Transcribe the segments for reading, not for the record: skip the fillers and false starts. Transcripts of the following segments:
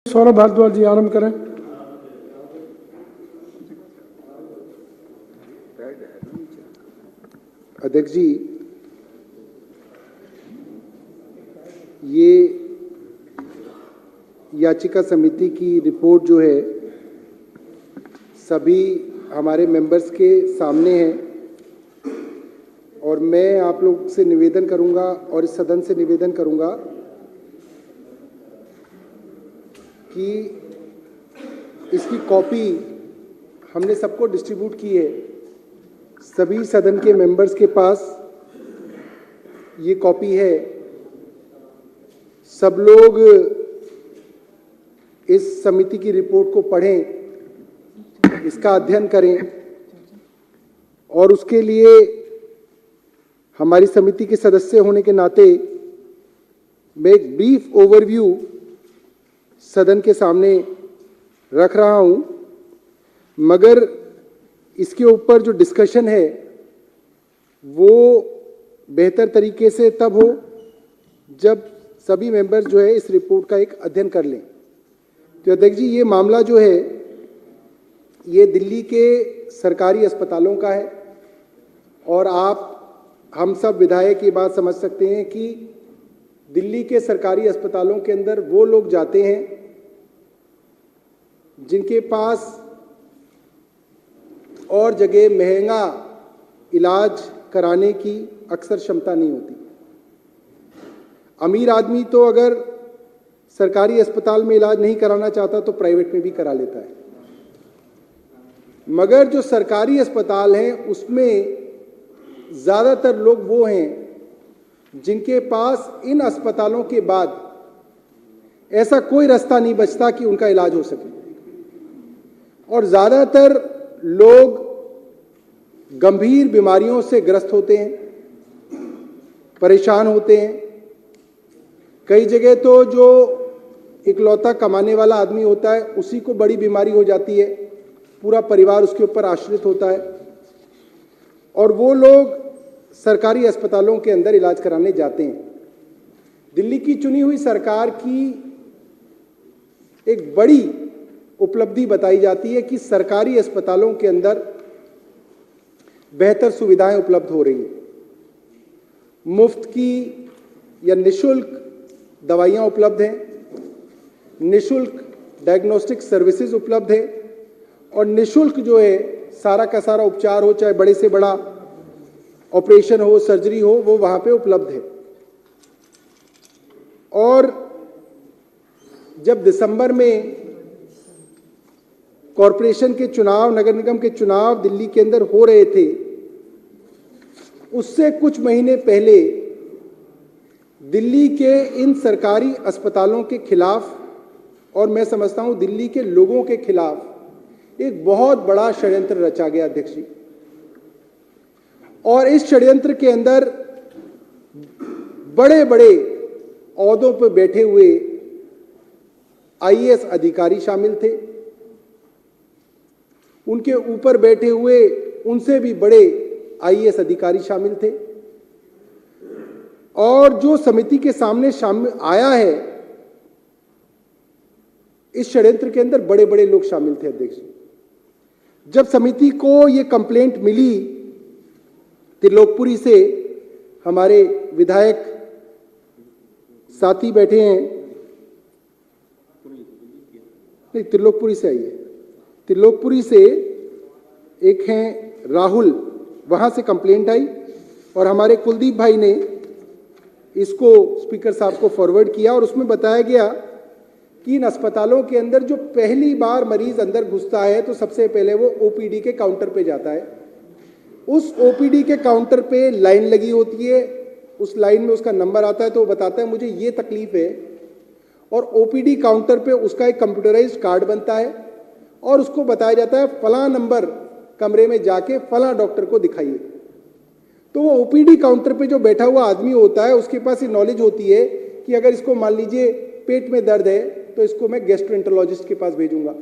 सौरभ भारद्वाज जी आरंभ करें। अध्यक्ष जी, ये याचिका समिति की रिपोर्ट जो है सभी हमारे मेंबर्स के सामने है और मैं आप लोग से निवेदन करूंगा और इस सदन से निवेदन करूंगा कि इसकी कॉपी हमने सबको डिस्ट्रीब्यूट की है। सभी सदन के मेंबर्स के पास ये कॉपी है। सब लोग इस समिति की रिपोर्ट को पढ़ें, इसका अध्ययन करें और उसके लिए हमारी समिति के सदस्य होने के नाते मैं एक ब्रीफ ओवरव्यू सदन के सामने रख रहा हूं, मगर इसके ऊपर जो डिस्कशन है वो बेहतर तरीके से तब हो जब सभी मेंबर्स जो है इस रिपोर्ट का एक अध्ययन कर लें। तो अध्यक्ष जी, ये मामला जो है ये दिल्ली के सरकारी अस्पतालों का है और हम सब विधायक ये बात समझ सकते हैं कि दिल्ली के सरकारी अस्पतालों के अंदर वो लोग जाते हैं जिनके पास और जगह महंगा इलाज कराने की अक्सर क्षमता नहीं होती। अमीर आदमी तो अगर सरकारी अस्पताल में इलाज नहीं कराना चाहता तो प्राइवेट में भी करा लेता है, मगर जो सरकारी अस्पताल हैं उसमें ज़्यादातर लोग वो हैं जिनके पास इन अस्पतालों के बाद ऐसा कोई रास्ता नहीं बचता कि उनका इलाज हो सके और ज़्यादातर लोग गंभीर बीमारियों से ग्रस्त होते हैं, परेशान होते हैं। कई जगह तो जो इकलौता कमाने वाला आदमी होता है उसी को बड़ी बीमारी हो जाती है, पूरा परिवार उसके ऊपर आश्रित होता है और वो लोग सरकारी अस्पतालों के अंदर इलाज कराने जाते हैं। दिल्ली की चुनी हुई सरकार की एक बड़ी उपलब्धि बताई जाती है कि सरकारी अस्पतालों के अंदर बेहतर सुविधाएं उपलब्ध हो रही हैं। मुफ्त की या निःशुल्क दवाइयां उपलब्ध हैं, निःशुल्क डायग्नोस्टिक सर्विसेज उपलब्ध है और निःशुल्क जो है सारा का सारा उपचार हो, चाहे बड़े से बड़ा ऑपरेशन हो, सर्जरी हो, वो वहां पे उपलब्ध है। और जब दिसंबर में कॉरपोरेशन के चुनाव, नगर निगम के चुनाव दिल्ली के अंदर हो रहे थे, उससे कुछ महीने पहले दिल्ली के इन सरकारी अस्पतालों के खिलाफ और मैं समझता हूं दिल्ली के लोगों के खिलाफ एक बहुत बड़ा षड्यंत्र रचा गया अध्यक्ष जी। और इस षड्यंत्र के अंदर बड़े बड़े ओहदों पर बैठे हुए आईएएस अधिकारी शामिल थे, उनके ऊपर बैठे हुए उनसे भी बड़े आईएएस अधिकारी शामिल थे और जो समिति के सामने आया है इस षड्यंत्र के अंदर बड़े बड़े लोग शामिल थे अध्यक्ष। जब समिति को यह कंप्लेंट मिली त्रिलोकपुरी से, हमारे विधायक साथी बैठे हैं, नहीं त्रिलोकपुरी से आई है, त्रिलोकपुरी से एक हैं राहुल, वहां से कंप्लेंट आई और हमारे कुलदीप भाई ने इसको स्पीकर साहब को फॉरवर्ड किया और उसमें बताया गया कि इन अस्पतालों के अंदर जो पहली बार मरीज अंदर घुसता है तो सबसे पहले वो ओपीडी के काउंटर पे जाता है। उस ओपीडी के काउंटर पे लाइन लगी होती है, उस लाइन में उसका नंबर आता है तो वो बताता है मुझे ये तकलीफ है और ओपीडी काउंटर पे उसका एक कंप्यूटराइज्ड कार्ड बनता है और उसको बताया जाता है फलां नंबर कमरे में जाके फलां डॉक्टर को दिखाइए। तो वो ओपीडी काउंटर पे जो बैठा हुआ आदमी होता है उसके पास ये नॉलेज होती है कि अगर इसको मान लीजिए पेट में दर्द है तो इसको मैं गैस्ट्रोएंटरोलॉजिस्ट के पास भेजूंगा,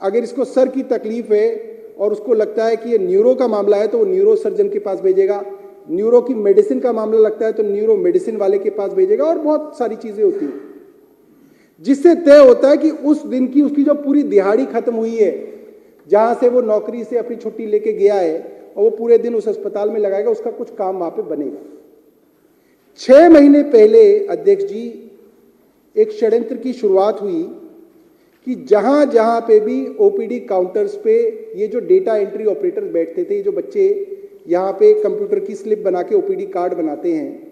अगर इसको सर की तकलीफ है और उसको लगता है कि ये न्यूरो का मामला है तो वो न्यूरो सर्जन के पास भेजेगा, न्यूरो की मेडिसिन का मामला लगता है तो न्यूरो मेडिसिन वाले के पास भेजेगा और बहुत सारी चीजें होती हैं। जिससे तय होता है कि उस दिन की उसकी जो पूरी दिहाड़ी खत्म हुई है, जहां से वो नौकरी से अपनी छुट्टी लेके गया है और वो पूरे दिन उस अस्पताल में लगाएगा, उसका कुछ काम वहां पे बनेगा। 6 महीने पहले अध्यक्ष जी एक षड्यंत्र की शुरुआत हुई कि जहां जहां पे भी ओपीडी काउंटर्स पे ये जो डेटा एंट्री ऑपरेटर बैठते थे, जो बच्चे यहाँ पे कंप्यूटर की स्लिप बना के ओपीडी कार्ड बनाते हैं,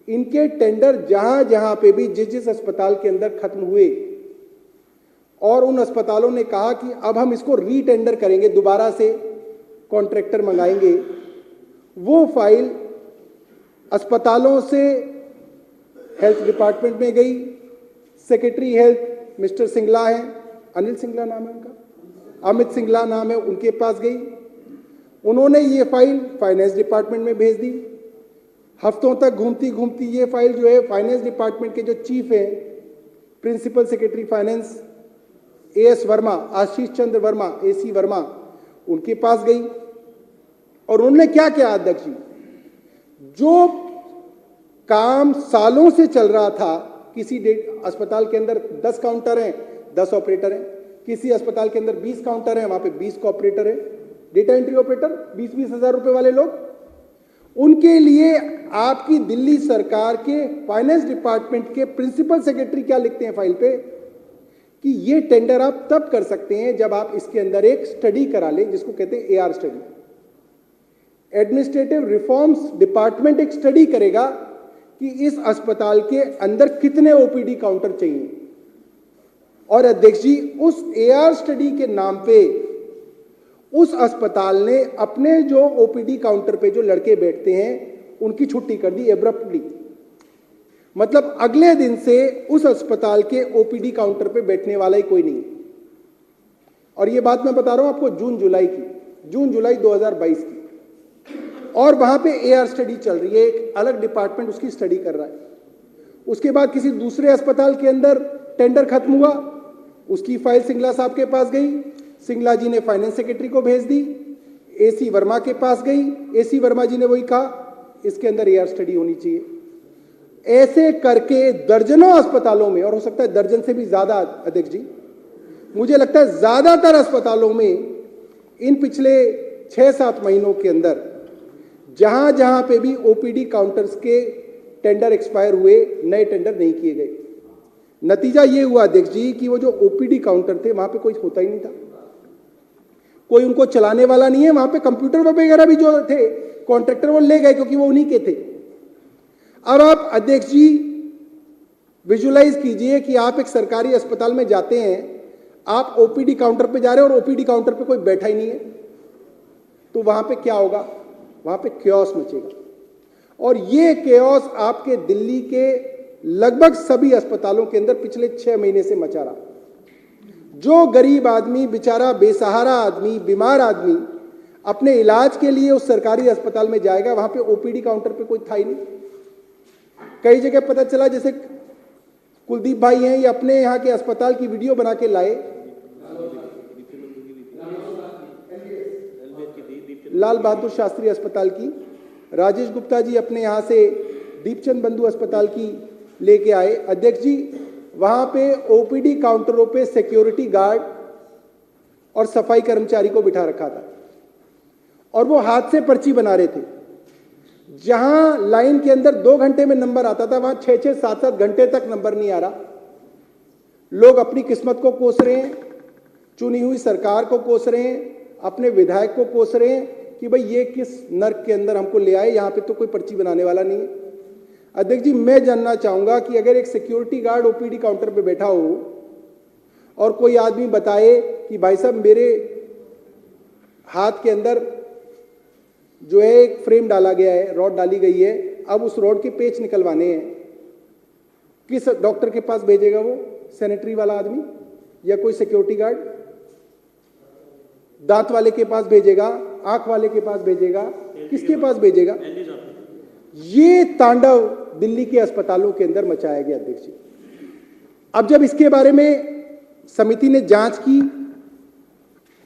इनके टेंडर जहां जहां पे भी जिस जिस अस्पताल के अंदर खत्म हुए और उन अस्पतालों ने कहा कि अब हम इसको रीटेंडर करेंगे, दोबारा से कॉन्ट्रैक्टर मंगाएंगे, वो फाइल अस्पतालों से हेल्थ डिपार्टमेंट में गई। सेक्रेटरी हेल्थ मिस्टर सिंगला है, अनिल सिंगला नाम है उनका, अमित सिंगला नाम है, उनके पास गई। उन्होंने ये फाइल फाइनेंस डिपार्टमेंट में भेज दी। हफ्तों तक घूमती घूमती ये फाइल जो है फाइनेंस डिपार्टमेंट के जो चीफ हैं, principal secretary finance AS Verma, Ashish Chandra Verma, AC Verma, उनके पास गई। और उन्होंने क्या किया अध्यक्ष जी, जो काम सालों से चल रहा था, किसी अस्पताल के अंदर 10 काउंटर हैं, 10 ऑपरेटर हैं, किसी अस्पताल के अंदर 20 काउंटर हैं, वहां पे 20 को ऑपरेटर है, डेटा एंट्री ऑपरेटर 20-20 हजार रुपए वाले लोग। उनके लिए आपकी दिल्ली सरकार के फाइनेंस डिपार्टमेंट के प्रिंसिपल सेक्रेटरी क्या लिखते हैं फाइल पे कि ये टेंडर आप तब कर सकते हैं जब आप इसके अंदर एक स्टडी करा लें, जिसको कहते हैं AR study. Administrative reforms department एक स्टडी करेगा कि इस अस्पताल के अंदर कितने ओपीडी काउंटर चाहिए। और अध्यक्ष जी उस एआर स्टडी के नाम पे उस अस्पताल ने अपने जो ओपीडी काउंटर पे जो लड़के बैठते हैं उनकी छुट्टी कर दी एब्रप्टली। मतलब अगले दिन से उस अस्पताल के ओपीडी काउंटर पे बैठने वाला ही कोई नहीं। और ये बात मैं बता रहा हूं आपको जून जुलाई 2022 की। और वहां पे एआर स्टडी चल रही है, एक अलग डिपार्टमेंट उसकी स्टडी कर रहा है। उसके बाद किसी दूसरे अस्पताल के अंदर टेंडर खत्म हुआ, उसकी फाइल सिंगला साहब के पास गई, सिंगला जी ने फाइनेंस सेक्रेटरी को भेज दी, एसी वर्मा के पास गई, एसी वर्मा जी ने वही कहा इसके अंदर एआर स्टडी होनी चाहिए। ऐसे करके दर्जनों अस्पतालों में, और हो सकता है दर्जन से भी ज्यादा अध्यक्ष जी, मुझे लगता है ज्यादातर अस्पतालों में इन पिछले 6-7 महीनों के अंदर जहां जहां पे भी ओपीडी काउंटर्स के टेंडर एक्सपायर हुए, नए टेंडर नहीं किए गए। नतीजा ये हुआ अध्यक्ष जी कि वो जो ओपीडी काउंटर थे वहां पे कोई होता ही नहीं था, कोई उनको चलाने वाला नहीं है। वहां पे कंप्यूटर वगैरह भी जो थे कॉन्ट्रैक्टर वो ले गए क्योंकि वो उन्हीं के थे। अब आप अध्यक्ष जी विजुलाइज कीजिए कि आप एक सरकारी अस्पताल में जाते हैं, आप ओपीडी काउंटर पे जा रहे हैं और ओपीडी काउंटर पे कोई बैठा ही नहीं है, तो वहां पे क्या होगा? वहां पे क्योस मचेगा। और ये क्योस आपके दिल्ली के लगभग सभी अस्पतालों के अंदर पिछले 6 महीने से मचा रहा। जो गरीब आदमी, बेचारा बेसहारा आदमी, बीमार आदमी अपने इलाज के लिए उस सरकारी अस्पताल में जाएगा, वहां पे ओपीडी काउंटर पे कोई था ही नहीं। कई जगह पता चला, जैसे कुलदीप भाई हैं, ये अपने यहाँ के अस्पताल की वीडियो बना के लाए, लाल बहादुर शास्त्री अस्पताल की, राजेश गुप्ता जी अपने यहाँ से दीपचंद बंधु अस्पताल की लेके आए। अध्यक्ष जी वहां पे ओपीडी काउंटरों पे सिक्योरिटी गार्ड और सफाई कर्मचारी को बिठा रखा था और वो हाथ से पर्ची बना रहे थे। जहां लाइन के अंदर 2 घंटे में नंबर आता था, वहां 6-6, 7-7 घंटे तक नंबर नहीं आ रहा। लोग अपनी किस्मत को कोस रहे हैं, चुनी हुई सरकार को कोस रहे हैं, अपने विधायक को कोस रहे हैं कि भाई ये किस नर्क के अंदर हमको ले आए, यहां पे तो कोई पर्ची बनाने वाला नहीं है। अध्यक्ष जी मैं जानना चाहूंगा कि अगर एक सिक्योरिटी गार्ड ओपीडी काउंटर पे बैठा हो और कोई आदमी बताए कि भाई साहब मेरे हाथ के अंदर जो है एक फ्रेम डाला गया है, रॉड डाली गई है, अब उस रॉड के पेच निकलवाने हैं, किस डॉक्टर के पास भेजेगा वो? सैनिटरी वाला आदमी या कोई सिक्योरिटी गार्ड? दांत वाले के पास भेजेगा? आंख वाले के पास भेजेगा? किसके पास भेजेगा? ये तांडव दिल्ली के अस्पतालों के अंदर मचाया गया अध्यक्ष जी। अब जब इसके बारे में समिति ने जांच की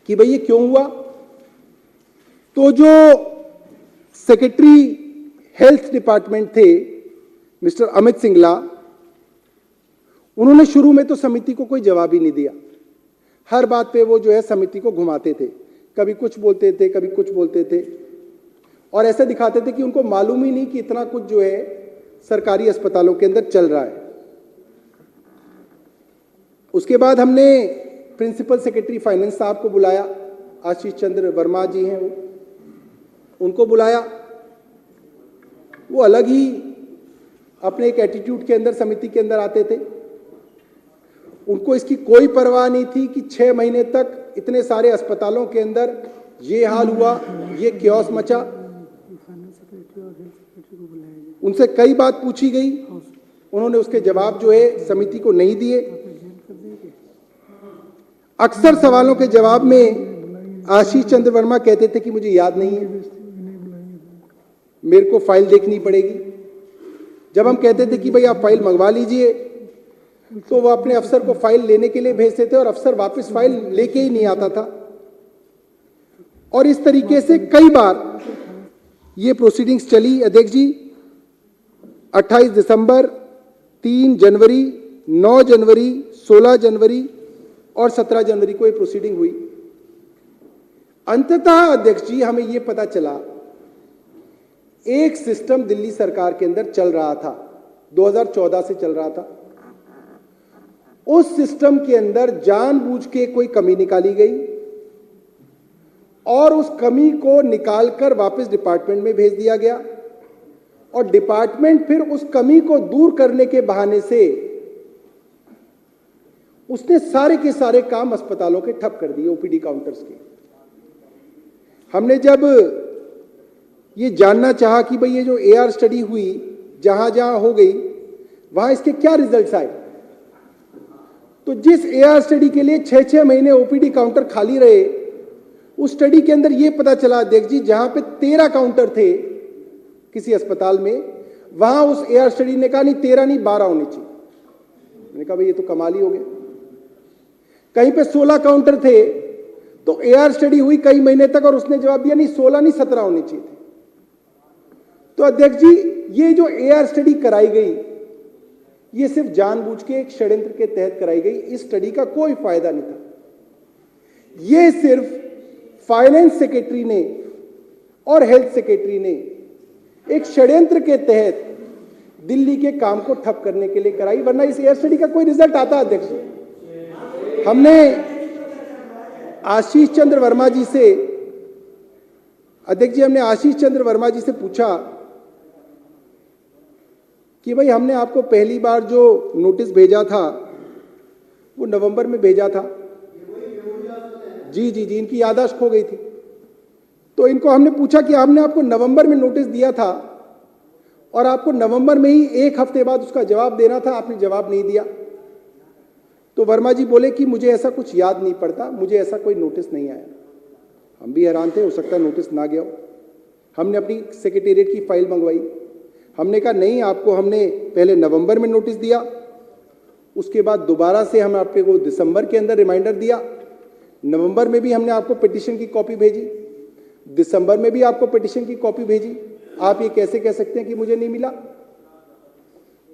कि भाई ये क्यों हुआ, तो जो सेक्रेटरी हेल्थ डिपार्टमेंट थे मिस्टर अमित सिंगला, उन्होंने शुरू में तो समिति को कोई जवाब ही नहीं दिया। हर बात पे वो जो है समिति को घुमाते थे, कभी कुछ बोलते थे, कभी कुछ बोलते थे, और ऐसे दिखाते थे कि उनको मालूम ही नहीं कि इतना कुछ जो है सरकारी अस्पतालों के अंदर चल रहा है। उसके बाद हमने प्रिंसिपल सेक्रेटरी फाइनेंस साहब को बुलाया, आशीष चंद्र वर्मा जी हैं वो, उनको बुलाया। वो अलग ही अपने एक एटीट्यूड के अंदर समिति के अंदर आते थे। उनको इसकी कोई परवाह नहीं थी कि 6 महीने तक इतने सारे अस्पतालों के अंदर ये हाल हुआ, ये क्योस मचा। उनसे कई बात पूछी गई, उन्होंने उसके जवाब जो है समिति को नहीं दिए। अक्सर सवालों के जवाब में आशीष चंद्र वर्मा कहते थे कि मुझे याद नहीं है, मेरे को फाइल देखनी पड़ेगी। जब हम कहते थे कि भाई आप फाइल मंगवा लीजिए, तो वो अपने अफसर को फाइल लेने के लिए भेजते थे और अफसर वापस फाइल लेके ही नहीं आता था। और इस तरीके से कई बार ये प्रोसीडिंग्स चली। अध्यक्ष जी, 28 दिसंबर, 3 जनवरी, 9 जनवरी, 16 जनवरी और 17 जनवरी को ये प्रोसीडिंग हुई। अंततः अध्यक्ष जी हमें ये पता चला, एक सिस्टम दिल्ली सरकार के अंदर चल रहा था, 2014 से चल रहा था। उस सिस्टम के अंदर जानबूझ के कोई कमी निकाली गई और उस कमी को निकालकर वापस डिपार्टमेंट में भेज दिया गया, और डिपार्टमेंट फिर उस कमी को दूर करने के बहाने से उसने सारे के सारे काम अस्पतालों के ठप कर दिए, ओपीडी काउंटर्स के। हमने जब ये जानना चाहा कि भाई ये जो एआर स्टडी हुई जहां जहां हो गई, वहां इसके क्या रिजल्ट्स आए, तो जिस एआर स्टडी के लिए 6-6 महीने ओपीडी काउंटर खाली रहे, उस स्टडी के अंदर यह पता चला अध्यक्ष जी, जहां पे 13 काउंटर थे किसी अस्पताल में, वहां उस एआर स्टडी ने कहा नहीं 13 नहीं 12 होने चाहिए। मैंने कहा भाई ये तो कमाल ही हो गया। कहीं पे 16 काउंटर थे, तो एआर स्टडी हुई कई महीने तक और उसने जवाब दिया नहीं 16 नहीं 17 होने चाहिए थे। तो अध्यक्ष जी ये जो एआर स्टडी कराई गई, ये सिर्फ जानबूझ के एक षड्यंत्र के तहत कराई गई। इस स्टडी का कोई फायदा नहीं था। ये सिर्फ फाइनेंस सेक्रेटरी ने और हेल्थ सेक्रेटरी ने एक षड्यंत्र के तहत दिल्ली के काम को ठप करने के लिए कराई, वरना इस एआर स्टडी का कोई रिजल्ट आता अध्यक्ष जी। हमने आशीष चंद्र वर्मा जी से, अध्यक्ष जी हमने आशीष चंद्र वर्मा जी से पूछा कि भाई हमने आपको पहली बार जो नोटिस भेजा था वो नवंबर में भेजा था। जी जी जी, इनकी याददाश्त खो गई थी। तो इनको हमने पूछा कि हमने आपको नवंबर में नोटिस दिया था और आपको नवंबर में ही 1 हफ्ते बाद उसका जवाब देना था, आपने जवाब नहीं दिया। तो वर्मा जी बोले कि मुझे ऐसा कुछ याद नहीं पड़ता, मुझे ऐसा कोई नोटिस नहीं आया। हम भी हैरान थे, हो सकता है नोटिस ना गया हो। हमने अपनी सेक्रेटेरिएट की फाइल मंगवाई। हमने कहा नहीं, आपको हमने पहले नवंबर में नोटिस दिया, उसके बाद दोबारा से हम आपको दिसंबर के अंदर रिमाइंडर दिया। नवंबर में भी हमने आपको पिटीशन की कॉपी भेजी, दिसंबर में भी आपको पिटीशन की कॉपी भेजी। आप ये कैसे कह सकते हैं कि मुझे नहीं मिला?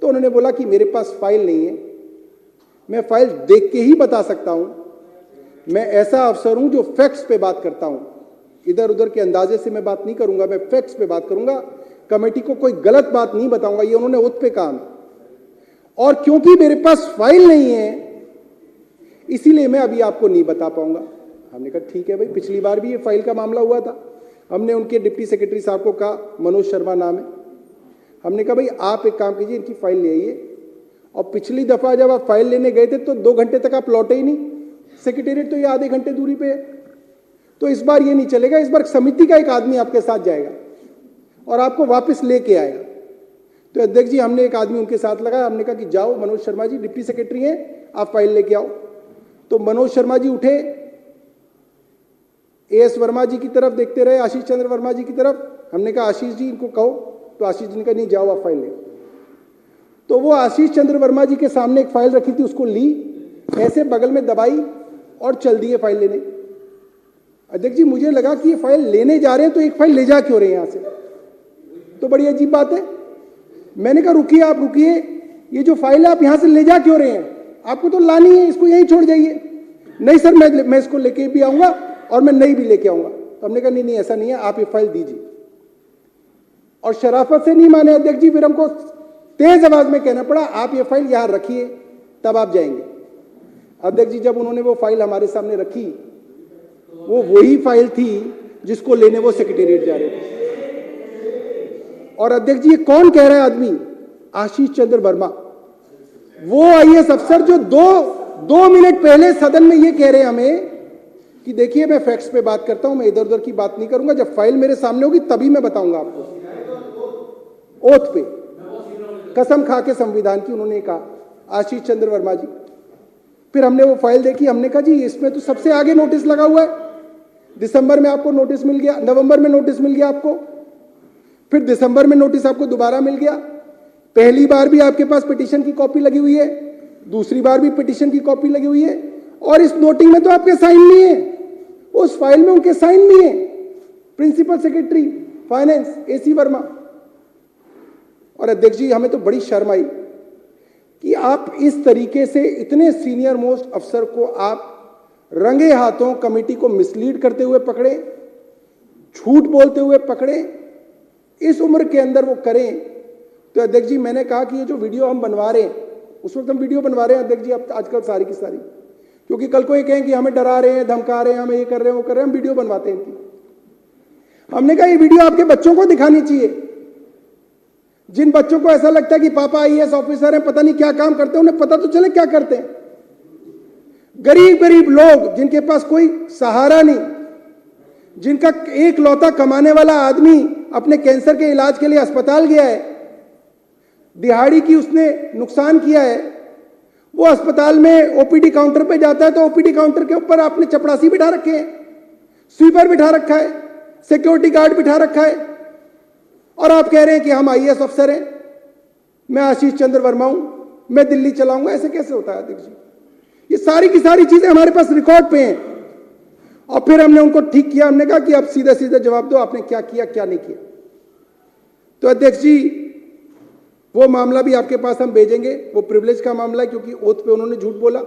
तो उन्होंने बोला कि मेरे पास फाइल नहीं है, मैं फाइल देख के ही बता सकता हूं। मैं ऐसा अफसर हूं जो फैक्ट्स पे बात करता हूं, इधर उधर के अंदाजे से मैं बात नहीं करूंगा, मैं फैक्ट्स पे बात करूंगा, कमेटी को कोई गलत बात नहीं बताऊंगा। ये उन्होंने उत पे काम। और क्योंकि मेरे पास फाइल नहीं है, इसीलिए मैं अभी आपको नहीं बता पाऊंगा। हमने कहा ठीक है भाई, पिछली बार भी ये फाइल का मामला हुआ था। हमने उनके डिप्टी सेक्रेटरी साहब को कहा, मनोज शर्मा नाम है, हमने कहा भाई आप एक काम कीजिए, इनकी फाइल ले आइए। और पिछली दफा जब आप फाइल लेने गए थे तो 2 घंटे तक आप लौटे ही नहीं, सेक्रेटेरिएट तो ये आधे घंटे दूरी पे है। तो इस बार ये नहीं चलेगा, इस बार समिति का एक आदमी आपके साथ जाएगा और आपको वापस लेके आएगा। तो अध्यक्ष जी हमने एक आदमी उनके साथ लगाया, हमने कहा कि जाओ मनोज शर्मा जी डिप्टी सेक्रेटरी हैं, आप फाइल लेके आओ। तो मनोज शर्मा जी उठे, एएस वर्मा जी की तरफ देखते रहे, आशीष चंद्र वर्मा जी की तरफ। हमने कहा आशीष जी इनको कहो, तो आशीष जी ने कहा नहीं जाओ आप फाइल ले। तो वो आशीष चंद्र वर्मा जी के सामने एक फाइल रखी थी, उसको ली, ऐसे बगल में दबाई और चल दिए फाइल लेने। अध्यक्ष जी मुझे लगा कि ये फाइल लेने जा रहे हैं तो एक फाइल ले जा क्यों रहे हैं यहां से, तो बड़ी अजीब बात है। मैंने कहा रुकिए, आप रुकिए, ये जो फाइल है आप यहां से ले जा क्यों रहे हैं, आपको तो लानी है, इसको यहीं छोड़ जाइए। नहीं सर, मैं इसको लेके भी आऊंगा और मैं नई भी लेके आऊंगा। तो हमने कहा नहीं नहीं ऐसा नहीं है, आप ये फाइल दीजिए। और शराफत से नहीं माने अध्यक्ष जी, फिर हमको तेज आवाज में कहना पड़ा आप ये फाइल यहां रखिए तब आप जाएंगे। अध्यक्ष जी जब उन्होंने वो फाइल हमारे सामने रखी, वो वही फाइल थी जिसको लेने वो सेक्रेटेरिएट जा रहे थे। और अध्यक्ष जी ये कौन कह रहा है आदमी, आशीष चंद्र वर्मा, वो आईएएस अफसर जो दो मिनट पहले सदन में ये कह रहे हैं हमें कि देखिए मैं फैक्ट्स पे बात करता हूं, मैं इधर उधर की बात नहीं करूंगा, जब फाइल मेरे सामने होगी तभी मैं बताऊंगा आपको। ओथ पे कसम खा के संविधान की उन्होंने कहा, आशीष चंद्र वर्मा जी। फिर हमने वो फाइल देखी, हमने कहा जी इसमें तो सबसे आगे नोटिस लगा हुआ है। दिसंबर में आपको नोटिस मिल गया, नवंबर में नोटिस मिल गया आपको, फिर दिसंबर में नोटिस आपको दोबारा मिल गया। पहली बार भी आपके पास पिटीशन की कॉपी लगी हुई है, दूसरी बार भी पिटीशन की कॉपी लगी हुई है, और इस नोटिंग में तो आपके साइन नहीं है, उस फाइल में उनके साइन नहीं है, principal secretary finance AC Verma. और अध्यक्ष जी हमें तो बड़ी शर्म आई कि आप इस तरीके से इतने सीनियर मोस्ट अफसर को आप रंगे हाथों कमेटी को मिसलीड करते हुए पकड़े, झूठ बोलते हुए पकड़े, इस उम्र के अंदर वो करें। तो अध्यक्ष जी मैंने कहा कि ये जो वीडियो हम बनवा रहे हैं, उस वक्त हम वीडियो बनवा रहे हैं अध्यक्ष जी अब आजकल सारी की सारी, क्योंकि कल को ये कहें कि हमें डरा रहे हैं, धमका रहे हैं, हमें ये कर रहे हैं, वो कर रहे हैं, हम वीडियो बनवाते हैं इनकी। हमने कहा ये वीडियो आपके बच्चों को दिखानी चाहिए, जिन बच्चों को ऐसा लगता है कि पापा आईएएस ऑफिसर हैं, पता नहीं क्या काम करते हैं, उन्हें पता तो चले क्या करते हैं। गरीब गरीब लोग जिनके पास कोई सहारा नहीं, जिनका एक लौता कमाने वाला आदमी अपने कैंसर के इलाज के लिए अस्पताल गया है, दिहाड़ी की उसने नुकसान किया है, वो अस्पताल में ओपीडी काउंटर पे जाता है तो ओपीडी काउंटर के ऊपर आपने चपरासी बिठा रखे हैं, स्वीपर बिठा रखा है, सिक्योरिटी गार्ड बिठा रखा है, और आप कह रहे हैं कि हम आईएएस अफसर हैं, मैं आशीष चंद्र वर्मा हूं, मैं दिल्ली चलाऊंगा। ऐसे कैसे होता है अध्यक्ष जी? ये सारी की सारी चीजें हमारे पास रिकॉर्ड पे हैं। और फिर हमने उनको ठीक किया, हमने कहा कि आप सीधा सीधा जवाब दो, आपने क्या किया क्या नहीं किया। तो अध्यक्ष जी वो मामला भी आपके पास हम भेजेंगे, वो प्रिविलेज का मामला है, क्योंकि ओथ पे उन्होंने झूठ बोला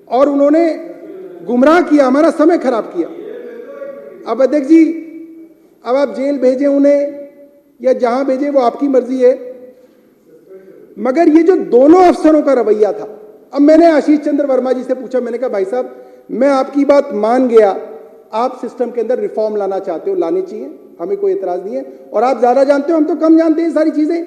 और उन्होंने गुमराह किया, हमारा समय खराब किया। अब अध्यक्ष जी अब आप जेल भेजें उन्हें या जहां भेजें वो आपकी मर्जी है, मगर ये जो दोनों अफसरों का रवैया था। अब मैंने आशीष चंद्र वर्मा जी से पूछा, मैंने कहा भाई साहब मैं आपकी बात मान गया, आप सिस्टम के अंदर रिफॉर्म लाना चाहते हो, लानी चाहिए, हमें कोई एतराज नहीं है, और आप ज्यादा जानते हो, हम तो कम जानते हैं सारी चीजें।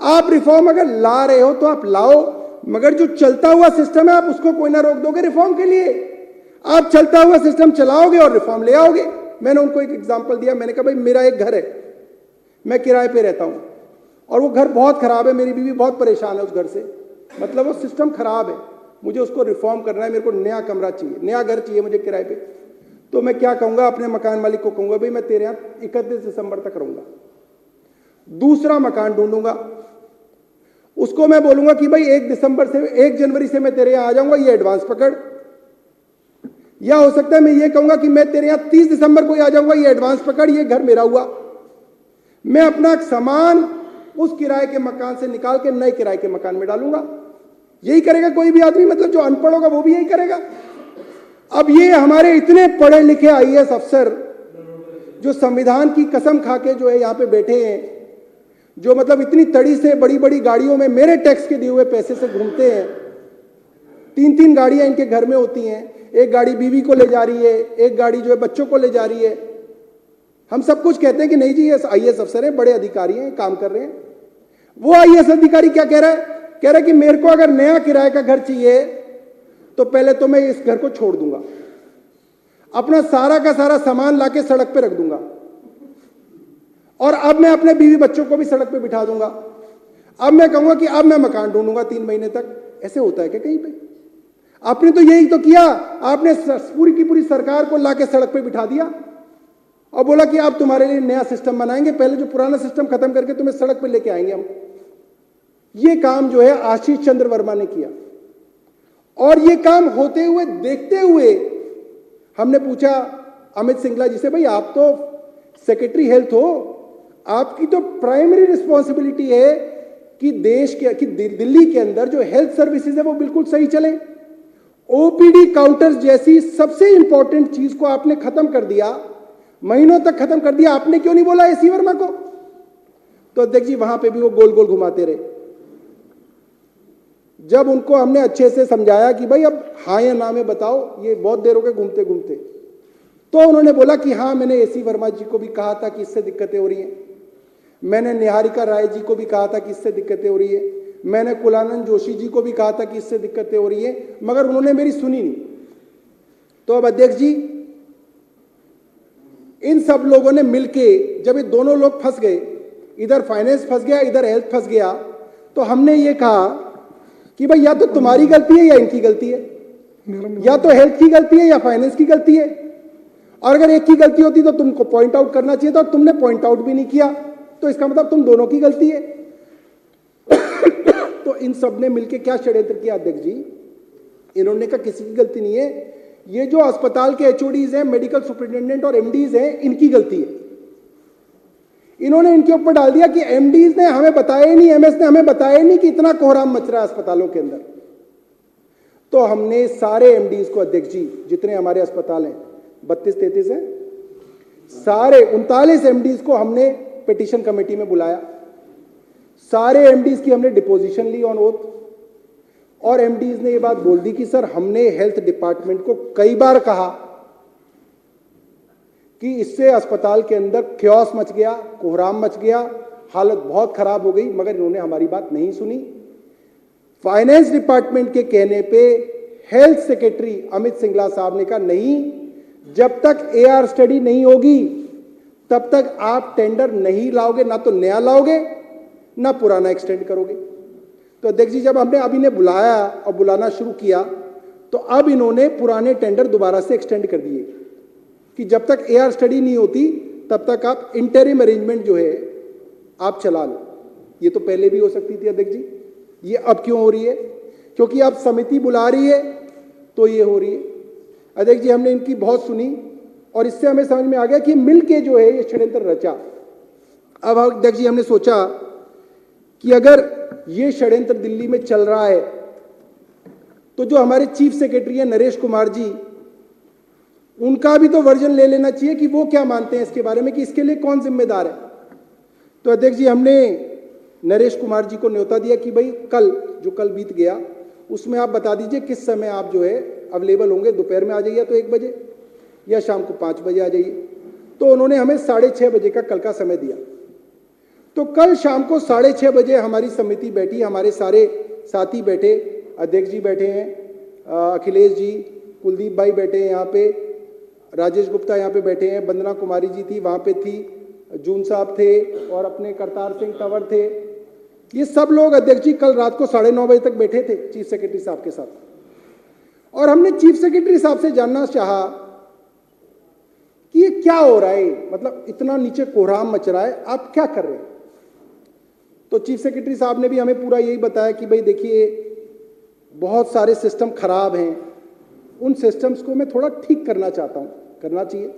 आप रिफॉर्म अगर ला रहे हो तो आप लाओ, मगर जो चलता हुआ सिस्टम है आप उसको कोई ना रोक दोगे रिफॉर्म के लिए, आप चलता हुआ सिस्टम चलाओगे और रिफॉर्म ले आओगे। मैंने उनको एक एग्जाम्पल दिया, मैंने कहा भाई मेरा एक घर है, मैं किराए पे रहता हूं और वो घर बहुत खराब है, मेरी बीवी बहुत परेशान है उस घर से, मतलब वो सिस्टम खराब है, मुझे उसको रिफॉर्म करना है, मेरे को नया कमरा चाहिए, नया घर चाहिए मुझे किराए पे। तो मैं क्या कहूंगा अपने मकान मालिक को, कहूंगा भाई मैं तेरे यहाँ 31 दिसंबर तक रहूंगा, दूसरा मकान ढूंढूंगा, उसको मैं बोलूंगा कि भाई 1 जनवरी से मैं तेरे यहाँ आ जाऊंगा, ये एडवांस पकड़। या हो सकता है मैं ये कहूंगा कि मैं तेरे यहाँ 30 दिसंबर को ही आ जाऊंगा, ये एडवांस पकड़, ये घर मेरा हुआ। मैं अपना सामान उस किराए के मकान से निकाल के नए किराए के मकान में डालूंगा। यही करेगा कोई भी आदमी, मतलब जो अनपढ़ होगा वो भी यही करेगा। अब ये हमारे इतने पढ़े लिखे आईएएस अफसर जो संविधान की कसम खा के जो है यहाँ पे बैठे हैं, जो मतलब इतनी तड़ी से बड़ी बड़ी गाड़ियों में मेरे टैक्स के दिए हुए पैसे से घूमते हैं, 3-3 गाड़ियां इनके घर में होती हैं, एक गाड़ी बीवी को ले जा रही है, एक गाड़ी जो है बच्चों को ले जा रही है। हम सब कुछ कहते हैं कि नहीं जी ये आईएएस अफसर हैं, बड़े अधिकारी हैं, काम कर रहे हैं। वो आईएएस अधिकारी क्या कह रहा है? कह रहा है कि मेरे को अगर नया किराए का घर चाहिए तो पहले तो मैं इस घर को छोड़ दूंगा, अपना सारा का सारा सामान लाके सड़क पे रख दूंगा, और अब मैं अपने बीवी बच्चों को भी सड़क पे बिठा दूंगा। अब मैं कहूंगा कि अब मैं मकान ढूंढूंगा 3 महीने तक। ऐसे होता है क्या कहीं पे? आपने तो यही तो किया, आपने पूरी की पूरी सरकार को लाके सड़क पे बिठा दिया और बोला कि आप तुम्हारे लिए नया सिस्टम बनाएंगे, पहले जो पुराना सिस्टम खत्म करके तुम्हें सड़क पे लेके आएंगे हम। ये काम जो है आशीष चंद्र वर्मा ने किया, और ये काम होते हुए देखते हुए हमने पूछा अमित सिंगला जी से, भाई आप तो सेक्रेटरी हेल्थ हो, आपकी तो प्राइमरी रिस्पॉन्सिबिलिटी है कि दिल्ली के अंदर जो हेल्थ सर्विसेज है वो बिल्कुल सही चले। ओपीडी काउंटर्स जैसी सबसे इंपॉर्टेंट चीज को आपने खत्म कर दिया, महीनों तक खत्म कर दिया। आपने क्यों नहीं बोला एसी वर्मा को? तो अध्यक्ष जी वहां पे भी वो गोल गोल घुमाते रहे। जब उनको हमने अच्छे से समझाया कि भाई अब हाँ या ना में बताओ, ये बहुत देर हो गए घूमते घूमते, तो उन्होंने बोला कि हाँ मैंने एसी वर्मा जी को भी कहा था कि इससे दिक्कतें हो रही हैं, मैंने निहारिका राय जी को भी कहा था कि इससे दिक्कतें हो रही है, मैंने कुलानंद जोशी जी को भी कहा था कि इससे दिक्कतें हो रही है, मगर उन्होंने मेरी सुनी नहीं। तो अब अध्यक्ष जी इन सब लोगों ने मिलके जब ये दोनों लोग फंस गए, इधर फाइनेंस फंस गया इधर हेल्थ फंस गया, तो हमने ये कहा कि भाई या तो तुम्हारी गलती है या इनकी गलती है, या तो हेल्थ की गलती है या फाइनेंस की गलती है। और अगर एक की गलती होती तो तुमको पॉइंट आउट करना चाहिए था, और तुमने पॉइंट आउट भी नहीं किया, तो इसका मतलब तुम दोनों की गलती है। तो इन सब ने मिलकर क्या षड्यंत्र किया अध्यक्ष जी? इन्होंने कहा किसी की गलती नहीं है, ये जो अस्पताल के एचओडीज हैं, मेडिकल सुपरिटेंडेंट और एमडीज हैं, इनकी गलती है। इन्होंने इनके ऊपर डाल दिया कि एमडीज ने हमें बताया ही नहीं, एमएस ने हमें बताया ही नहीं कि इतना कोहराम मच रहा है अस्पतालों के अंदर। तो हमने सारे एमडीज को अध्यक्ष जी, जितने हमारे अस्पताल हैं 32-33 हैं, सारे 39 एमडीज को हमने पिटीशन कमेटी में बुलाया। सारे एमडीज की हमने डिपोजिशन ली ऑन ओथ, और एमडीज ने ये बात बोल दी कि सर हमने हेल्थ डिपार्टमेंट को कई बार कहा कि इससे अस्पताल के अंदर क्योस मच गया, कोहराम मच गया, हालत बहुत खराब हो गई, मगर इन्होंने हमारी बात नहीं सुनी। फाइनेंस डिपार्टमेंट के कहने पे हेल्थ सेक्रेटरी अमित सिंगला साहब ने कहा नहीं, जब तक एआर स्टडी नहीं होगी तब तक आप टेंडर नहीं लाओगे, ना तो नया लाओगे ना पुराना एक्सटेंड करोगे। तो अध्यक्ष जी जब हमने अब इन्हें बुलाया और बुलाना शुरू किया, तो अब इन्होंने पुराने टेंडर दोबारा से एक्सटेंड कर दिए कि जब तक एआर स्टडी नहीं होती तब तक आप इंटरिम अरेंजमेंट जो है आप चला लो। ये तो पहले भी हो सकती थी अध्यक्ष जी, ये अब क्यों हो रही है? क्योंकि आप समिति बुला रही है तो ये हो रही है। अध्यक्ष जी हमने इनकी बहुत सुनी और इससे हमें समझ में आ गया कि मिलके जो है ये षड्यंत्र रचा। अब अध्यक्ष जी हमने सोचा कि अगर ये षड्यंत्र दिल्ली में चल रहा है तो जो हमारे चीफ सेक्रेटरी हैं नरेश कुमार जी, उनका भी तो वर्जन ले लेना चाहिए कि वो क्या मानते हैं इसके बारे में, कि इसके लिए कौन जिम्मेदार है। तो अध्यक्ष जी हमने नरेश कुमार जी को न्योता दिया कि भाई कल बीत गया उसमें आप बता दीजिए किस समय आप जो है अवेलेबल होंगे, दोपहर में आ जाइए तो 1 बजे या शाम को 5 बजे आ जाइए। तो उन्होंने हमें 6:30 बजे का कल का समय दिया। तो कल शाम को 6:30 बजे हमारी समिति बैठी, हमारे सारे साथी बैठे, अध्यक्ष जी बैठे हैं, अखिलेश जी, कुलदीप भाई बैठे हैं यहाँ पे, राजेश गुप्ता यहाँ पे बैठे हैं, वंदना कुमारी जी थी वहाँ पे थी, जून साहब थे और अपने करतार सिंह तंवर थे। ये सब लोग अध्यक्ष जी कल रात को 9:30 बजे तक बैठे थे चीफ सेक्रेटरी साहब के साथ। और हमने चीफ सेक्रेटरी साहब से जानना चाहा कि ये क्या हो रहा है, मतलब इतना नीचे कोहराम मच रहा है, आप क्या कर रहे हैं? तो चीफ सेक्रेटरी साहब ने भी हमें पूरा यही बताया कि भाई देखिए बहुत सारे सिस्टम खराब हैं, उन सिस्टम्स को मैं थोड़ा ठीक करना चाहता हूँ, करना चाहिए,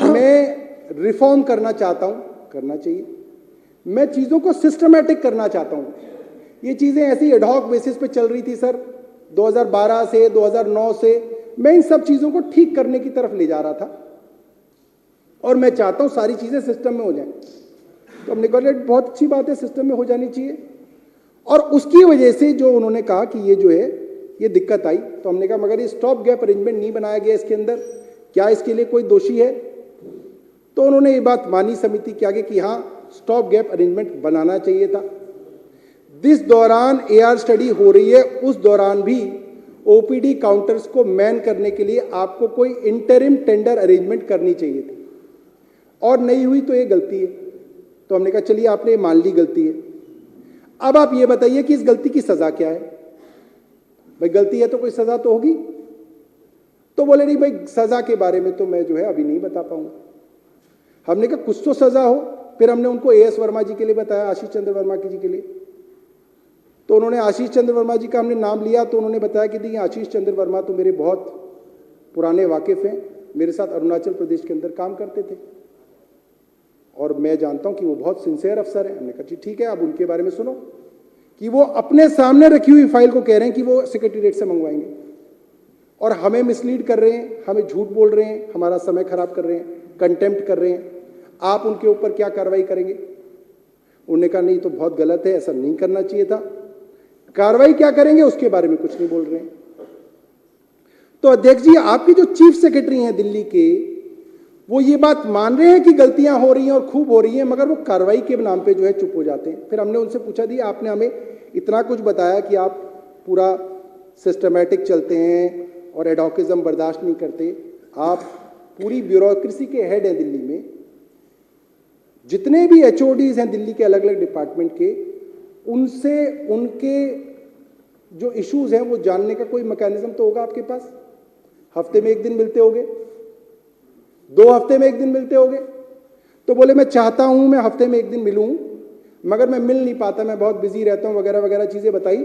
मैं रिफॉर्म करना चाहता हूँ, करना चाहिए, मैं चीज़ों को सिस्टमैटिक करना चाहता हूँ। ये चीज़ें ऐसी एडहॉक बेसिस पे चल रही थी सर 2012 से 2009 से, मैं इन सब चीज़ों को ठीक करने की तरफ ले जा रहा था और मैं चाहता हूँ सारी चीज़ें सिस्टम में हो जाएं। तो हमने कहा बहुत अच्छी बात है, सिस्टम में हो जानी चाहिए। और उसकी वजह से जो उन्होंने कहा कि ये जो है ये दिक्कत आई, तो हमने कहा मगर ये स्टॉप गैप अरेंजमेंट नहीं बनाया गया इसके अंदर, क्या इसके लिए कोई दोषी है? तो उन्होंने ये बात मानी समिति के आगे कि हाँ स्टॉप गैप अरेंजमेंट बनाना चाहिए था। जिस दौरान एआर स्टडी हो रही है उस दौरान भी ओपीडी काउंटर्स को मैन करने के लिए आपको कोई इंटरिम टेंडर अरेंजमेंट करनी चाहिए थी, और नहीं हुई तो ये गलती है। तो हमने कहा चलिए आपने ये मान ली गलती है, अब आप ये बताइए कि इस गलती की सजा क्या है? भाई गलती है तो कोई सजा तो होगी। तो बोले नहीं भाई सजा के बारे में तो मैं जो है अभी नहीं बता पाऊंगा। हमने कहा कुछ तो सजा हो। फिर हमने उनको एएस वर्मा जी के लिए बताया, आशीष चंद्र वर्मा जी के लिए। तो उन्होंने आशीष चंद्र वर्मा जी का हमने नाम लिया, तो उन्होंने बताया कि देखिए आशीष चंद्र वर्मा तो मेरे बहुत पुराने वाकिफ हैं, मेरे साथ अरुणाचल प्रदेश के अंदर काम करते थे और मैं जानता हूं कि वो बहुत सिंसियर अफसर है। हमने कहा जी ठीक है, अब उनके बारे में सुनो। कि वो अपने सामने रखी हुई फाइल को कह रहे हैं कि वो सेक्रेटेरिएट से मंगवाएंगे और हमें मिसलीड कर रहे हैं, हमें झूठ बोल रहे हैं, हमारा समय खराब कर रहे हैं, कंटेम्प्ट कर रहे हैं। आप उनके ऊपर क्या कार्रवाई करेंगे? उन्होंने कहा नहीं, तो बहुत गलत है, ऐसा नहीं करना चाहिए था। कार्रवाई क्या करेंगे उसके बारे में कुछ नहीं बोल रहे हैं। तो अध्यक्ष जी, आपके जो चीफ सेक्रेटरी हैं दिल्ली के, वो ये बात मान रहे हैं कि गलतियां हो रही हैं और खूब हो रही हैं, मगर वो कार्रवाई के नाम पे जो है चुप हो जाते हैं। फिर हमने उनसे पूछा, दी आपने हमें इतना कुछ बताया कि आप पूरा सिस्टमैटिक चलते हैं और एडॉकिज्म बर्दाश्त नहीं करते, आप पूरी ब्यूरोक्रेसी के हेड हैं दिल्ली में, जितने भी HODs हैं दिल्ली के अलग अलग डिपार्टमेंट के, उनसे उनके जो इश्यूज हैं वो जानने का कोई मैकेनिज्म तो होगा आपके पास। हफ्ते में एक दिन मिलते होगे, 2 हफ्ते में एक दिन मिलते होगे। तो बोले मैं चाहता हूं मैं हफ्ते में एक दिन मिलूं, मगर मैं मिल नहीं पाता, मैं बहुत बिजी रहता हूं, वगैरह वगैरह चीजें बताई।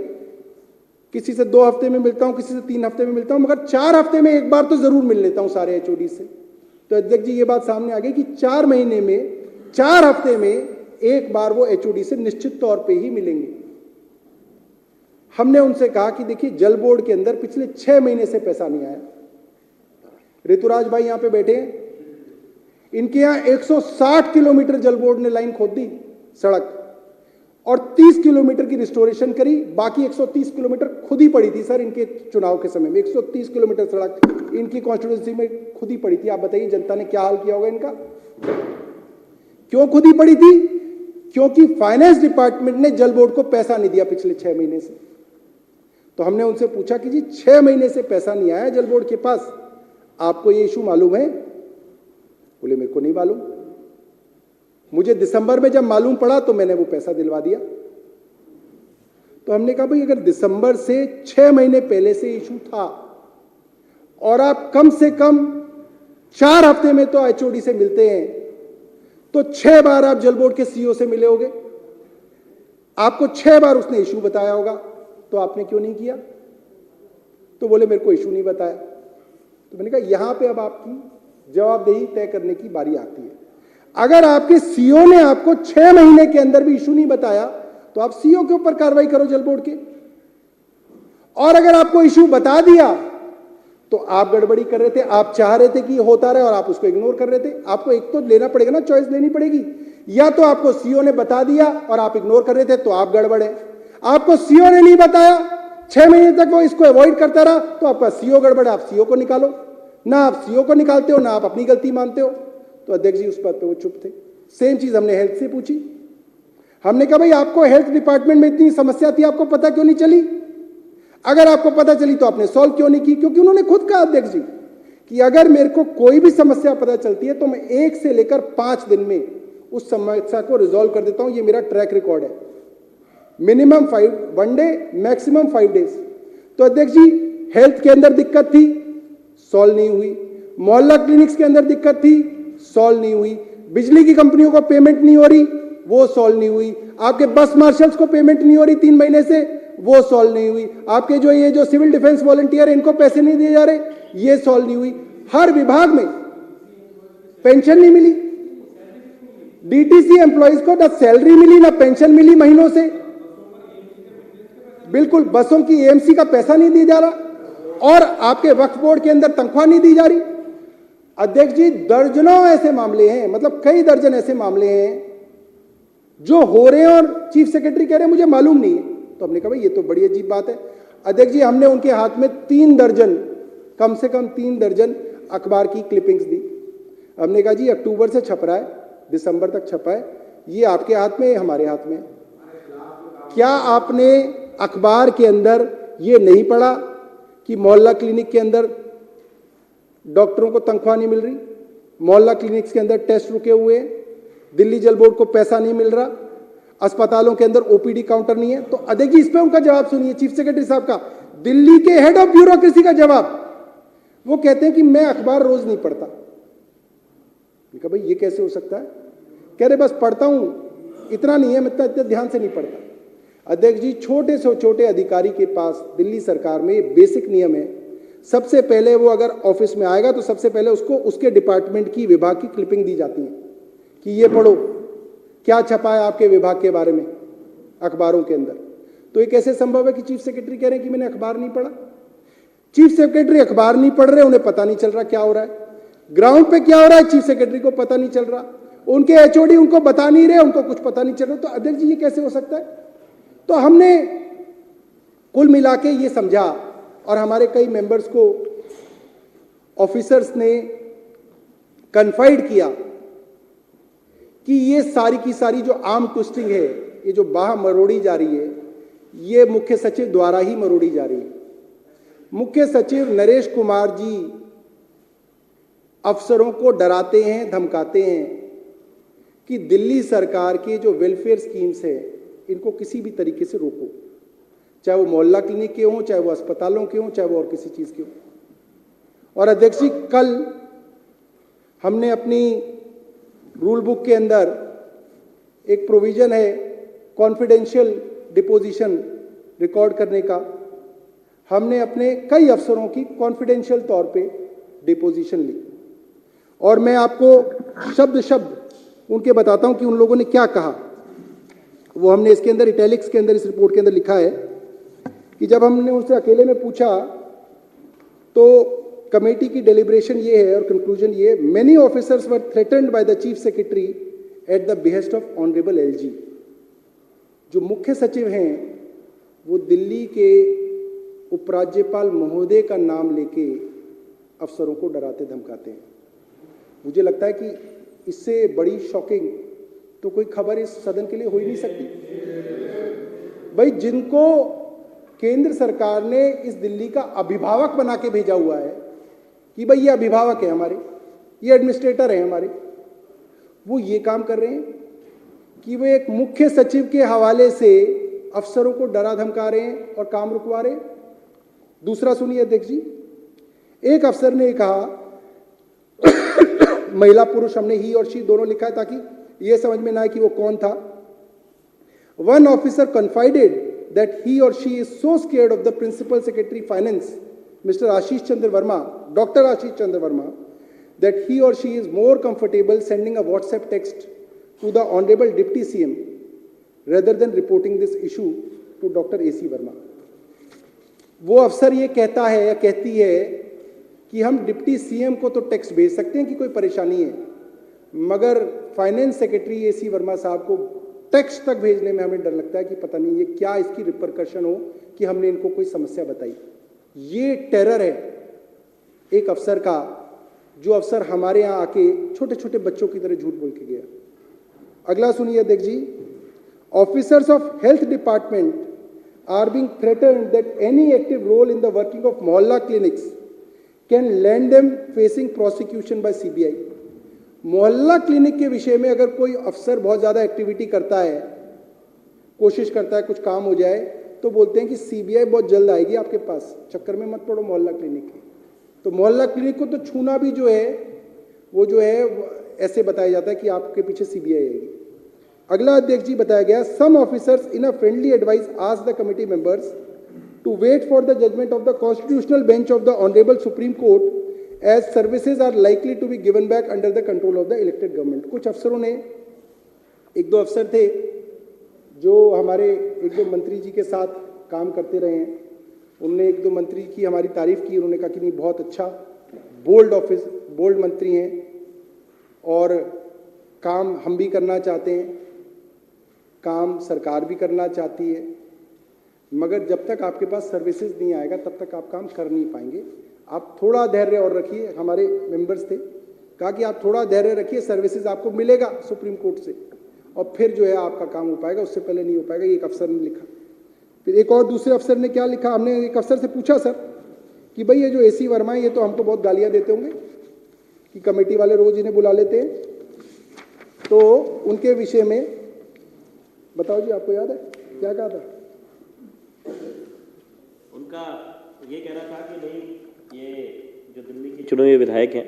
किसी से 2 हफ्ते में मिलता हूं, किसी से 3 हफ्ते में मिलता हूं, मगर 4 हफ्ते में एक बार तो जरूर मिल लेता हूं सारे HOD से। तो अध्यक्ष जी, ये बात सामने आ गई कि 4 महीने में 4 हफ्ते में एक बार वो HOD से निश्चित तौर पे ही मिलेंगे। हमने उनसे कहा कि देखिए, जल बोर्ड के अंदर पिछले 6 महीने से पैसा नहीं आया। ऋतुराज भाई यहां पे बैठे हैं, इनके यहां 160 किलोमीटर जल बोर्ड ने लाइन खोद दी सड़क, और 30 किलोमीटर की रिस्टोरेशन करी, बाकी 130 किलोमीटर खुद ही पड़ी थी सर इनके चुनाव के समय में। 130 किलोमीटर सड़क इनकी कॉन्स्टिट्यूंसी में खुद ही पड़ी थी। आप बताइए जनता ने क्या हाल किया होगा इनका? क्यों खुद ही पड़ी थी? क्योंकि फाइनेंस डिपार्टमेंट ने जल बोर्ड को पैसा नहीं दिया पिछले 6 महीने से। तो हमने उनसे पूछा कि जी 6 महीने से पैसा नहीं आया जल बोर्ड के पास, आपको ये इशू मालूम है? बोले मेरे को नहीं मालूम, मुझे दिसंबर में जब मालूम पड़ा तो मैंने वो पैसा दिलवा दिया। तो हमने कहा भाई, अगर दिसंबर से 6 महीने पहले से इशू था और आप कम से कम 4 हफ्ते में तो HOD से मिलते हैं, तो 6 बार आप जल बोर्ड के CEO से मिले होगे, आपको 6 बार उसने इशू बताया होगा, तो आपने क्यों नहीं किया? तो बोले मेरे को इशू नहीं बताया। तो मैंने कहा यहां पे अब आपकी जवाबदेही तय करने की बारी आती है। अगर आपके CEO ने आपको 6 महीने के अंदर भी इशू नहीं बताया, तो आप CEO के ऊपर कार्रवाई करो जल बोर्ड के। और अगर आपको इशू बता दिया तो आप गड़बड़ी कर रहे थे, आप चाह रहे थे कि होता रहे और आप उसको इग्नोर कर रहे थे। आपको एक तो लेना पड़ेगा ना, चॉइस लेनी पड़ेगी, या तो आपको CEO ने बता दिया और आप इग्नोर कर रहे थे तो आप गड़बड़ है, आपको CEO ने नहीं बताया, 6 महीने तक वो इसको अवॉइड करता रहा, तो आपका CEO गड़बड़ है, आप CEO को निकालो। ना आप CEO को निकालते हो, ना आप अपनी गलती मानते हो। तो अध्यक्ष जी उस बात पे वो चुप थे। सेम चीज हमने हेल्थ से पूछी। हमने कहा भाई आपको हेल्थ डिपार्टमेंट में इतनी समस्या थी, आपको पता क्यों नहीं चली? अगर आपको पता चली तो आपने सॉल्व क्यों नहीं की? क्योंकि उन्होंने खुद कहा अध्यक्ष जी कि अगर मेरे को कोई भी समस्या पता चलती है तो मैं 1 से लेकर 5 दिन में उस समस्या को रिजॉल्व कर देता हूं। ये मेरा ट्रैक रिकॉर्ड है। Minimum 1 day, maximum 5 days. तो अध्यक्ष जी, हेल्थ के अंदर दिक्कत थी, सॉल्व नहीं हुई। मोहल्ला क्लिनिक्स के अंदर दिक्कत थी, सॉल्व नहीं हुई। बिजली की कंपनियों को पेमेंट नहीं हो रही, वो सॉल्व नहीं हुई। आपके बस मार्शल्स को पेमेंट नहीं हो रही 3 महीने से, वो सॉल्व नहीं हुई। आपके जो सिविल डिफेंस वॉलंटियर इनको पैसे नहीं दिए जा रहे, ये सॉल्व नहीं हुई। हर विभाग में पेंशन नहीं मिली, DTC एम्प्लॉइज को ना सैलरी मिली ना पेंशन मिली महीनों से। बिल्कुल, बसों की AMC का पैसा नहीं दिया जा रहा और आपके वक्फ बोर्ड के अंदर तनख्वाह नहीं दी जा रही। अध्यक्ष जी, दर्जनों ऐसे मामले हैं, मतलब कई दर्जन ऐसे मामले हैं जो हो रहे हैं और चीफ सेक्रेटरी कह रहे हैं मुझे मालूम नहीं है। तो हमने कहा भाई ये तो बड़ी अजीब बात है। अध्यक्ष जी, हमने उनके हाथ में 3 दर्जन, कम से कम 3 दर्जन अखबार की क्लिपिंग्स दी। हमने कहा जी अक्टूबर से छप रहा है, दिसंबर तक छपा है, ये आपके हाथ में है, हमारे हाथ में। क्या आपने अखबार के अंदर ये नहीं पढ़ा कि मोहल्ला क्लिनिक के अंदर डॉक्टरों को तनख्वाह नहीं मिल रही, मोहल्ला क्लिनिक्स के अंदर टेस्ट रुके हुए हैं, दिल्ली जल बोर्ड को पैसा नहीं मिल रहा, अस्पतालों के अंदर OPD काउंटर नहीं है? तो अध्यक्ष जी, इस पे उनका जवाब सुनिए, चीफ सेक्रेटरी साहब का, दिल्ली के हेड ऑफ ब्यूरोक्रेसी का जवाब। वो कहते हैं कि मैं अखबार रोज नहीं पढ़ता। कहा भाई ये कैसे हो सकता है? कह रहे बस पढ़ता हूं, इतना नहीं है, मैं इतना ध्यान से नहीं पढ़ता। अध्यक्ष जी, छोटे से छोटे अधिकारी के पास दिल्ली सरकार में बेसिक नियम है, सबसे पहले वो अगर ऑफिस में आएगा तो सबसे पहले उसको उसके डिपार्टमेंट की, विभाग की क्लिपिंग दी जाती है कि ये पढ़ो क्या छपा है आपके विभाग के बारे में अखबारों के अंदर। तो ये कैसे संभव है कि चीफ सेक्रेटरी कह रहे हैं कि मैंने अखबार नहीं पढ़ा? चीफ सेक्रेटरी अखबार नहीं पढ़ रहे, उन्हें पता नहीं चल रहा क्या हो रहा है, ग्राउंड पे क्या हो रहा है चीफ सेक्रेटरी को पता नहीं चल रहा, उनके एचओडी उनको बता नहीं रहे, उनको कुछ पता नहीं चल रहा। तो अध्यक्ष जी ये कैसे हो सकता है? तो हमने कुल मिला के ये समझा और हमारे कई मेंबर्स को ऑफिसर्स ने कन्फाइड किया कि ये सारी की सारी जो आर्म ट्विस्टिंग है, ये जो बाह मरोड़ी जा रही है, ये मुख्य सचिव द्वारा ही मरोड़ी जा रही है। मुख्य सचिव नरेश कुमार जी अफसरों को डराते हैं, धमकाते हैं कि दिल्ली सरकार के जो वेलफेयर स्कीम्स है इनको किसी भी तरीके से रोको, चाहे वो मोहल्ला क्लिनिक के हों, चाहे वो अस्पतालों के हों, चाहे वो और किसी चीज के हों। और अध्यक्ष जी कल हमने अपनी रूल बुक के अंदर एक प्रोविजन है कॉन्फिडेंशियल डिपोजिशन रिकॉर्ड करने का, हमने अपने कई अफसरों की कॉन्फिडेंशियल तौर पे डिपोजिशन ली और मैं आपको शब्द शब्द उनके बताता हूं कि उन लोगों ने क्या कहा। वो हमने इसके अंदर इटैलिक्स के अंदर इस रिपोर्ट के अंदर लिखा है कि जब हमने उनसे अकेले में पूछा तो कमेटी की डेलिब्रेशन ये है और कंक्लूजन ये है, many officers were threatened by the chief secretary at the behest of honourable LG. जो मुख्य सचिव हैं वो दिल्ली के उपराज्यपाल महोदय का नाम लेके अफसरों को डराते धमकाते हैं। मुझे लगता है कि इससे बड़ी शॉकिंग तो कोई खबर इस सदन के लिए हो ही नहीं सकती। भाई जिनको केंद्र सरकार ने इस दिल्ली का अभिभावक बना के भेजा हुआ है कि भाई ये अभिभावक है हमारे, ये एडमिनिस्ट्रेटर है हमारे, वो ये काम कर रहे हैं कि वो एक मुख्य सचिव के हवाले से अफसरों को डरा धमका रहे हैं और काम रुकवा रहे हैं। दूसरा सुनिए अध्यक्ष जी, एक अफसर ने कहा, महिला पुरुष हमने ही और शी दोनों लिखा है ताकि यह समझ में ना आए कि वो कौन था। One officer confided that he or she is so scared of the principal secretary finance mister Ashish Chandra Verma, doctor Ashish Chandra Verma, that he or she is more comfortable sending a WhatsApp text to the honourable deputy CM rather than reporting this issue to doctor AC Verma. वो अफसर ये कहता है या कहती है कि हम डिप्टी सीएम को तो टेक्स्ट भेज सकते हैं कि कोई परेशानी है, मगर फाइनेंस सेक्रेटरी एसी वर्मा साहब को टेक्स्ट तक भेजने में हमें डर लगता है कि पता नहीं ये क्या इसकी रिपरकशन हो कि हमने इनको कोई समस्या बताई। ये टेरर है एक अफसर का, जो अफसर हमारे यहाँ आके छोटे छोटे बच्चों की तरह झूठ बोल के गया। अगला सुनिए अध्यक्ष जी, officers of health department are being threatened that any active role in the working of mohalla clinics can land them facing prosecution by CBI। मोहल्ला क्लिनिक के विषय में अगर कोई अफसर बहुत ज़्यादा एक्टिविटी करता है, कोशिश करता है कुछ काम हो जाए, तो बोलते हैं कि सीबीआई बहुत जल्द आएगी आपके पास, चक्कर में मत पड़ो मोहल्ला क्लिनिक के। तो मोहल्ला क्लिनिक को तो छूना भी जो है वो ऐसे बताया जाता है कि आपके पीछे सीबीआई आएगी। अगला अध्यक्ष जी बताया गया, some officers in a friendly advice asked the committee members to wait for the judgement of the constitutional bench of the honourable Supreme Court as services are likely to be given back under the control of the elected government. कुछ अफसरों ने, एक दो अफसर थे जो हमारे एक दो मंत्री जी के साथ काम करते रहे हैं, उनने एक दो मंत्री की हमारी तारीफ की, उन्होंने कहा कि नहीं बहुत अच्छा, बोल्ड मंत्री हैं और काम हम भी करना चाहते हैं, काम सरकार भी करना चाहती है, मगर जब तक आपके पास सर्विसेज नहीं आएगा तब तक आप काम कर नहीं पाएंगे, आप थोड़ा धैर्य और रखिए। हमारे मेंबर्स थे, कहा कि आप थोड़ा धैर्य रखिए, सर्विसेज आपको मिलेगा सुप्रीम कोर्ट से और फिर जो है आपका काम हो पाएगा, उससे पहले नहीं हो पाएगा। एक अफसर ने लिखा। फिर एक और दूसरे अफसर ने क्या लिखा, हमने एक अफसर से पूछा सर कि भाई ये जो एसी वर्मा है ये तो हमको बहुत गालियाँ देते होंगे कि कमेटी वाले रोज इन्हें बुला लेते हैं, तो उनके विषय में बताओ जी, आपको याद है क्या कहा था? उनका ये कहना था कि नहीं, ये जो दिल्ली के चुने हुए विधायक हैं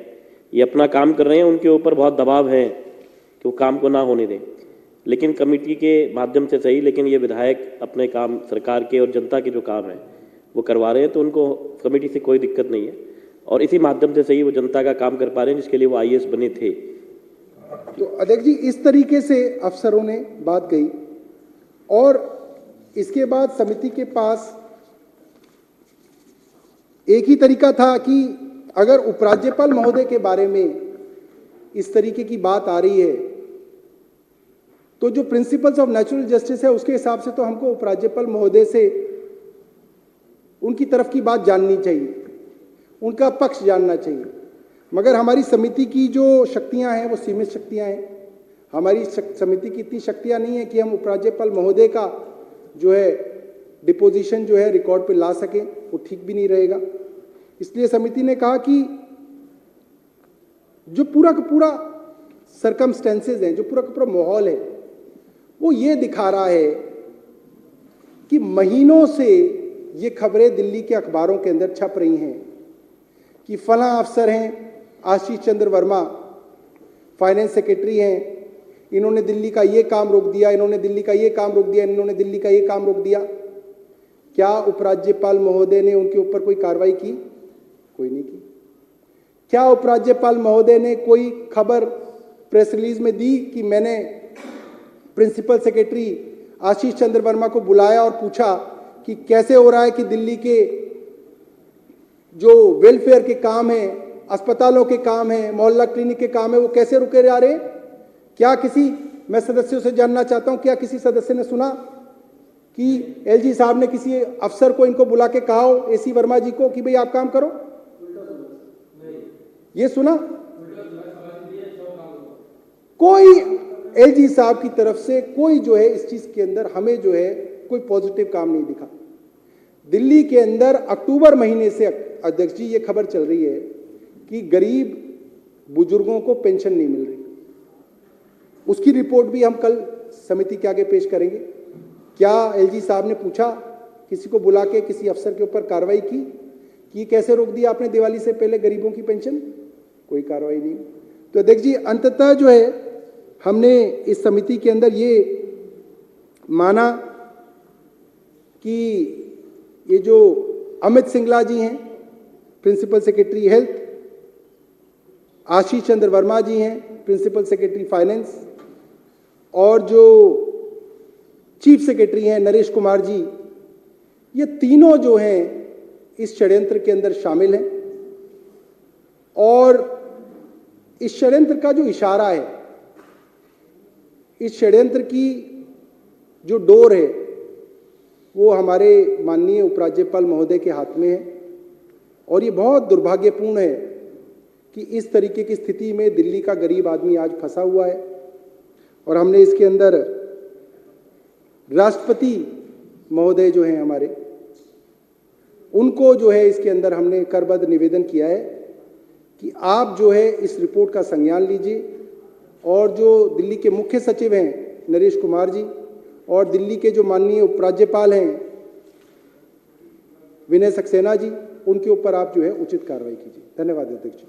ये अपना काम कर रहे हैं, उनके ऊपर बहुत दबाव है कि वो काम को ना होने दें, लेकिन कमेटी के माध्यम से सही, लेकिन ये विधायक अपने काम सरकार के और जनता के जो काम है वो करवा रहे हैं, तो उनको कमेटी से कोई दिक्कत नहीं है और इसी माध्यम से सही वो जनता का काम कर पा रहे हैं जिसके लिए वो IAS बने थे। तो अध्यक्ष जी इस तरीके से अफसरों ने बात कही और इसके बाद समिति के पास एक ही तरीका था कि अगर उपराज्यपाल महोदय के बारे में इस तरीके की बात आ रही है तो जो प्रिंसिपल्स ऑफ नेचुरल जस्टिस है उसके हिसाब से तो हमको उपराज्यपाल महोदय से उनकी तरफ की बात जाननी चाहिए, उनका पक्ष जानना चाहिए। मगर हमारी समिति की जो शक्तियां हैं वो सीमित शक्तियां हैं। हमारी समिति की इतनी शक्तियां नहीं है कि हम उपराज्यपाल महोदय का जो है डिपोजिशन जो है रिकॉर्ड पे ला सकें, वो ठीक भी नहीं रहेगा। इसलिए समिति ने कहा कि जो पूरा का पूरा सर्कमस्टेंसेज हैं, जो पूरा का पूरा माहौल है, वो ये दिखा रहा है कि महीनों से ये खबरें दिल्ली के अखबारों के अंदर छप रही हैं कि फला अफसर हैं आशीष चंद्र वर्मा, फाइनेंस सेक्रेटरी हैं, इन्होंने दिल्ली का ये काम रोक दिया, इन्होंने दिल्ली का ये काम रोक दिया, इन्होंने दिल्ली का ये काम रोक दिया। क्या उपराज्यपाल महोदय ने उनके ऊपर कोई कार्रवाई की? कोई नहीं की। क्या उपराज्यपाल महोदय ने कोई खबर प्रेस रिलीज में दी कि मैंने प्रिंसिपल सेक्रेटरी आशीष चंद्र वर्मा को बुलाया और पूछा कि कैसे हो रहा है कि दिल्ली के जो वेलफेयर के काम हैं, अस्पतालों के काम हैं, मोहल्ला क्लिनिक के काम है, वो कैसे रुके जा रहे हैं? क्या किसी, मैं सदस्यों से जानना चाहता हूं, क्या किसी सदस्य ने सुना कि एलजी साहब ने किसी अफसर को इनको बुला के कहा हो, एसी वर्मा जी को, कि भाई आप काम करो? ये सुना? कोई एलजी साहब की तरफ से कोई जो है इस चीज के अंदर हमें जो है कोई पॉजिटिव काम नहीं दिखा। दिल्ली के अंदर अक्टूबर महीने से अध्यक्ष जी ये खबर चल रही है कि गरीब बुजुर्गों को पेंशन नहीं मिल रही। उसकी रिपोर्ट भी हम कल समिति के आगे पेश करेंगे। क्या एलजी साहब ने पूछा, किसी को बुला के किसी अफसर के ऊपर कार्रवाई की कि कैसे रोक दिया आपने दिवाली से पहले गरीबों की पेंशन? कोई कार्रवाई नहीं। तो अध्यक्ष जी अंततः जो है हमने इस समिति के अंदर ये माना कि ये जो अमित सिंगला जी हैं प्रिंसिपल सेक्रेटरी हेल्थ, आशीष चंद्र वर्मा जी हैं प्रिंसिपल सेक्रेटरी फाइनेंस, और जो चीफ सेक्रेटरी हैं नरेश कुमार जी, ये तीनों जो हैं इस षड्यंत्र के अंदर शामिल हैं। और इस षड्यंत्र का जो इशारा है, इस षड्यंत्र की जो डोर है, वो हमारे माननीय उपराज्यपाल महोदय के हाथ में है। और ये बहुत दुर्भाग्यपूर्ण है कि इस तरीके की स्थिति में दिल्ली का गरीब आदमी आज फंसा हुआ है। और हमने इसके अंदर राष्ट्रपति महोदय जो हैं हमारे, उनको जो है इसके अंदर हमने करबद्ध निवेदन किया है कि आप जो है इस रिपोर्ट का संज्ञान लीजिए, और जो दिल्ली के मुख्य सचिव हैं नरेश कुमार जी, और दिल्ली के जो माननीय उपराज्यपाल हैं विनय सक्सेना जी, उनके ऊपर आप जो है उचित कार्रवाई कीजिए। धन्यवाद अध्यक्ष जी।